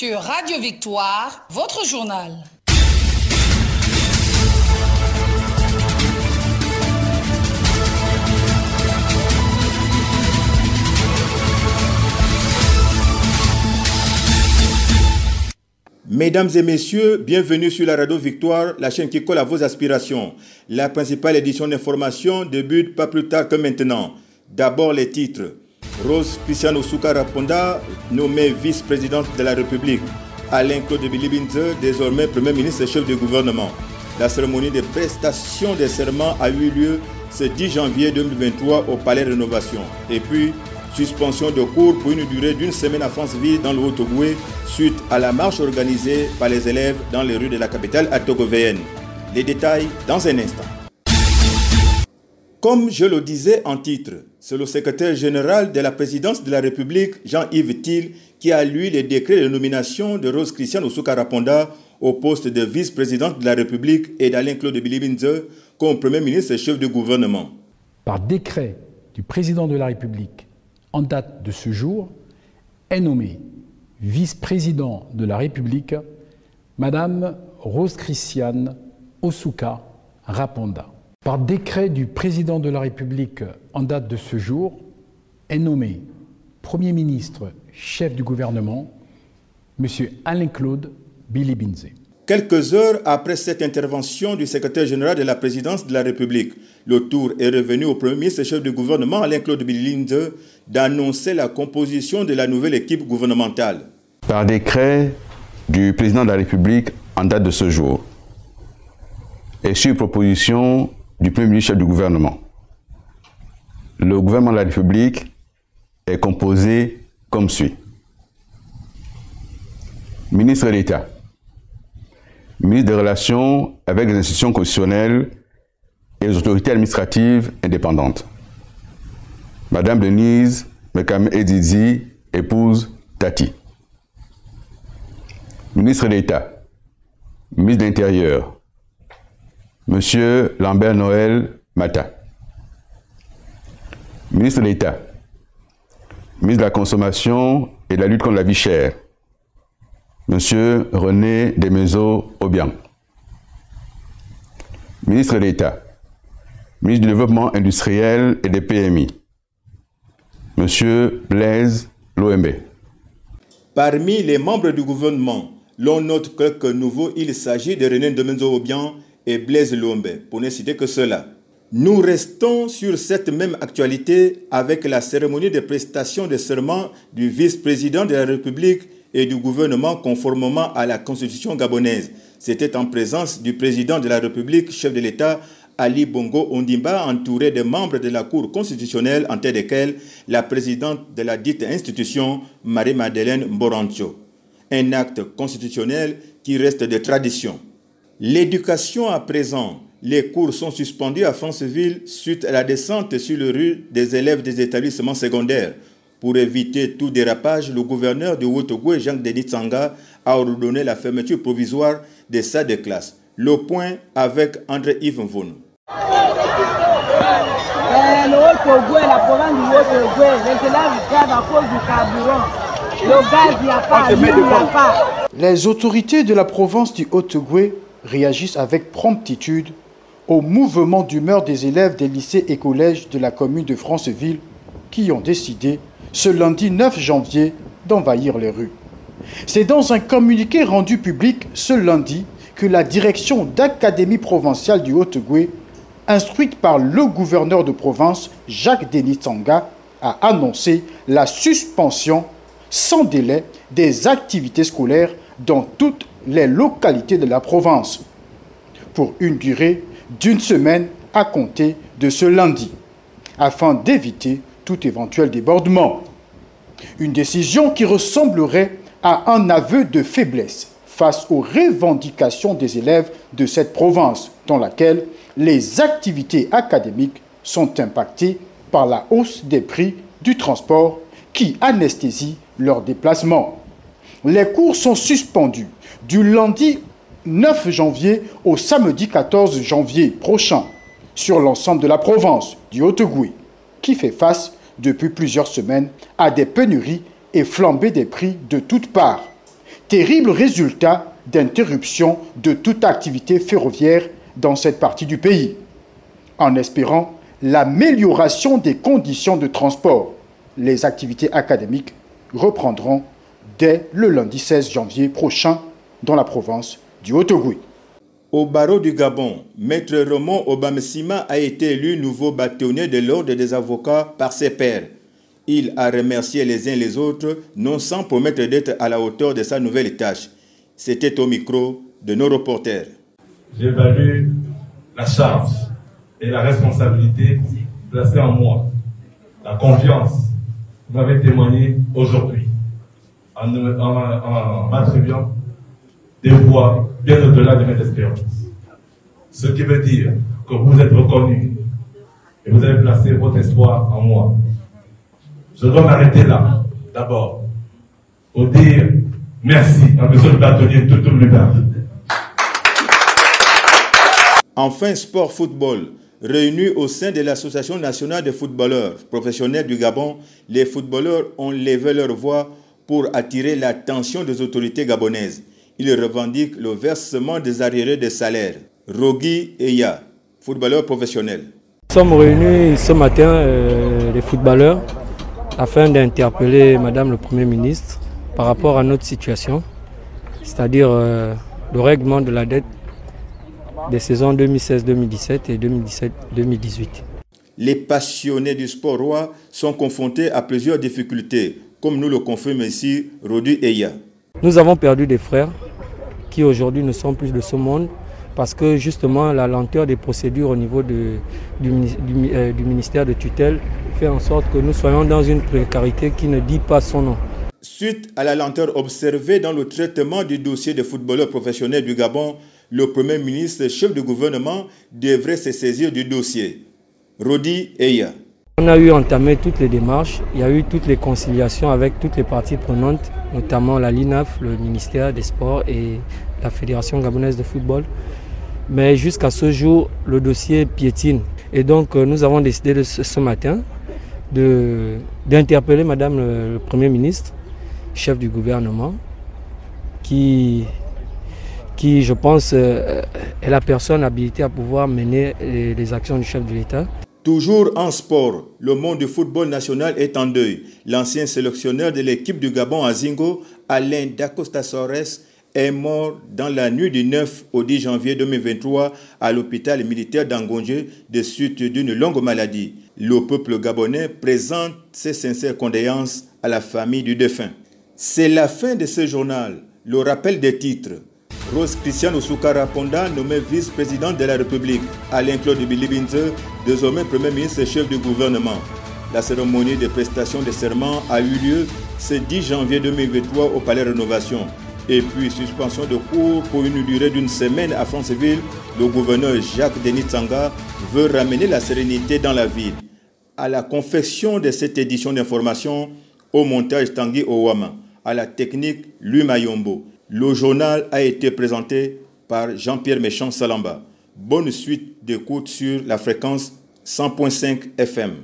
sur Radio Victoire, votre journal. Mesdames et messieurs, bienvenue sur la Radio Victoire, la chaîne qui colle à vos aspirations. La principale édition d'information débute pas plus tard que maintenant. D'abord les titres. Rose Christiane Osouka Raponda, nommée vice-présidente de la République. Alain-Claude Bilibinze, désormais Premier ministre et chef du gouvernement. La cérémonie de prestation des serments a eu lieu ce 10 janvier 2023 au Palais Rénovation. Et puis, suspension de cours pour une durée d'une semaine à Franceville dans le Haut-Ogooué suite à la marche organisée par les élèves dans les rues de la capitale togovéenne. Les détails dans un instant. Comme je le disais en titre, c'est le secrétaire général de la présidence de la République, Jean-Yves Thiel, qui a lu les décrets de nomination de Rose Christiane Osouka Raponda au poste de vice-présidente de la République et d'Alain-Claude Bilibinze comme Premier ministre et chef du gouvernement. Par décret du président de la République, en date de ce jour, est nommée vice-président de la République, Madame Rose Christiane Osouka Raponda. Par décret du président de la République, en date de ce jour, est nommé Premier ministre, chef du gouvernement, M. Alain-Claude Bilibinze. Quelques heures après cette intervention du secrétaire général de la présidence de la République, le tour est revenu au Premier ministre et chef du gouvernement, Alain-Claude Bilibinze, d'annoncer la composition de la nouvelle équipe gouvernementale. Par décret du président de la République en date de ce jour, et sur proposition du Premier ministre chef du gouvernement, le gouvernement de la République est composé comme suit. Ministre de l'État, ministre des Relations avec les institutions constitutionnelles et les autorités administratives indépendantes. Madame Denise Mekame Edidi, épouse Tati. Ministre de l'État, ministre de l'Intérieur, Monsieur Lambert Noël Mata. Ministre de l'État, ministre de la Consommation et de la lutte contre la vie chère, Monsieur René Desmaisons-Obiang. Ministre de l'État, ministre du Développement industriel et des PMI, Monsieur Blaise Lohembe. Parmi les membres du gouvernement, l'on note quelques nouveaux. Il s'agit de René Desmaisons-Obiang et Blaise Lohembe, pour ne citer que cela. Nous restons sur cette même actualité avec la cérémonie de prestation de serment du vice-président de la République et du gouvernement conformément à la constitution gabonaise. C'était en présence du président de la République, chef de l'État, Ali Bongo Ondimba, entouré de membres de la Cour constitutionnelle, en tête desquels la présidente de la dite institution, Marie-Madeleine Mborancho. Un acte constitutionnel qui reste de tradition. L'éducation à présent. Les cours sont suspendus à Franceville suite à la descente sur les rues des élèves des établissements secondaires. Pour éviter tout dérapage, le gouverneur de Haut-Ogooué, Jean-Denis Tsanga, a ordonné la fermeture provisoire des salles de classe. Le point avec André-Yves Mvono. Le Haut-Ogooué, la province du Haut-Ogooué, les élèves grèvent à cause du carburant. Le gaz, il n'y a pas, l'huile, il n'y a pas. Les autorités de la province du Haut-Ogooué réagissent avec promptitude au mouvement d'humeur des élèves des lycées et collèges de la commune de Franceville qui ont décidé, ce lundi 9 janvier, d'envahir les rues. C'est dans un communiqué rendu public ce lundi que la direction d'Académie provinciale du Haut-Ogooué, instruite par le gouverneur de province, Jacques-Denis Tsanga, a annoncé la suspension sans délai des activités scolaires dans toutes les localités de la province, pour une durée d'une semaine à compter de ce lundi, afin d'éviter tout éventuel débordement. Une décision qui ressemblerait à un aveu de faiblesse face aux revendications des élèves de cette province, dans laquelle les activités académiques sont impactées par la hausse des prix du transport qui anesthésie leurs déplacements. Les cours sont suspendus du lundi 9 janvier au samedi 14 janvier prochain sur l'ensemble de la province du Haut-Ogooué, qui fait face depuis plusieurs semaines à des pénuries et flambées des prix de toutes parts, Terrible résultat d'interruption de toute activité ferroviaire dans cette partie du pays, en espérant l'amélioration des conditions de transport. Les activités académiques reprendront dès le lundi 16 janvier prochain dans la province du Haut-Ogooué. Au barreau du Gabon, Maître Roman Obamesima a été élu nouveau bâtonnier de l'ordre des avocats par ses pairs. Il a remercié les uns les autres, non sans promettre d'être à la hauteur de sa nouvelle tâche. C'était au micro de nos reporters. J'évalue la charge et la responsabilité placée en moi, la confiance que vous m'avez témoignée aujourd'hui, en m'attribuant des voix bien au-delà de mes espérances. Ce qui veut dire que vous êtes reconnu et vous avez placé votre espoir en moi. Je dois m'arrêter là, d'abord, pour dire merci à M. le bâtonnier Toutou Luba. Enfin, sport football. Réunis au sein de l'Association nationale des footballeurs professionnels du Gabon, les footballeurs ont levé leur voix pour attirer l'attention des autorités gabonaises. Ils revendiquent le versement des arriérés de salaire. Rogi Eya, footballeur professionnel. Nous sommes réunis ce matin, les footballeurs, afin d'interpeller Madame le Premier ministre par rapport à notre situation, c'est-à-dire le règlement de la dette des saisons 2016-2017 et 2017-2018. Les passionnés du sport roi sont confrontés à plusieurs difficultés, comme nous le confirme ici Rogi Eya. Nous avons perdu des frères qui aujourd'hui ne sont plus de ce monde parce que justement la lenteur des procédures au niveau du ministère de tutelle fait en sorte que nous soyons dans une précarité qui ne dit pas son nom. Suite à la lenteur observée dans le traitement du dossier des footballeurs professionnels du Gabon, le Premier ministre, chef du gouvernement, devrait se saisir du dossier. Rogi Eya. On a eu entamé toutes les démarches, il y a eu toutes les conciliations avec toutes les parties prenantes, notamment la LINAF, le ministère des Sports et la Fédération gabonaise de football. Mais jusqu'à ce jour, le dossier piétine. Et donc nous avons décidé ce matin d'interpeller Madame le Premier ministre, chef du gouvernement, qui je pense est la personne habilitée à pouvoir mener les actions du chef de l'État. Toujours en sport, le monde du football national est en deuil. L'ancien sélectionneur de l'équipe du Gabon à Zingo, Alain Dacosta Sores, est mort dans la nuit du 9 au 10 janvier 2023 à l'hôpital militaire d'Angongé de suite d'une longue maladie. Le peuple gabonais présente ses sincères condoléances à la famille du défunt. C'est la fin de ce journal. Le rappel des titres. Rose Christiane Oussoukara Ponda, nommé vice-président de la République. Alain Claude Bilibinze, désormais Premier ministre et chef du gouvernement. La cérémonie de prestation de serment a eu lieu ce 10 janvier 2023 au Palais Rénovation. Et puis, suspension de cours pour une durée d'une semaine à Franceville, le gouverneur Jacques Denis Tsanga veut ramener la sérénité dans la ville. À la confection de cette édition d'information, au montage Tanguy Owama, à la technique Louis Mayombo. Le journal a été présenté par Jean-Pierre Méchant Salamba. Bonne suite d'écoute sur la fréquence 100.5 FM.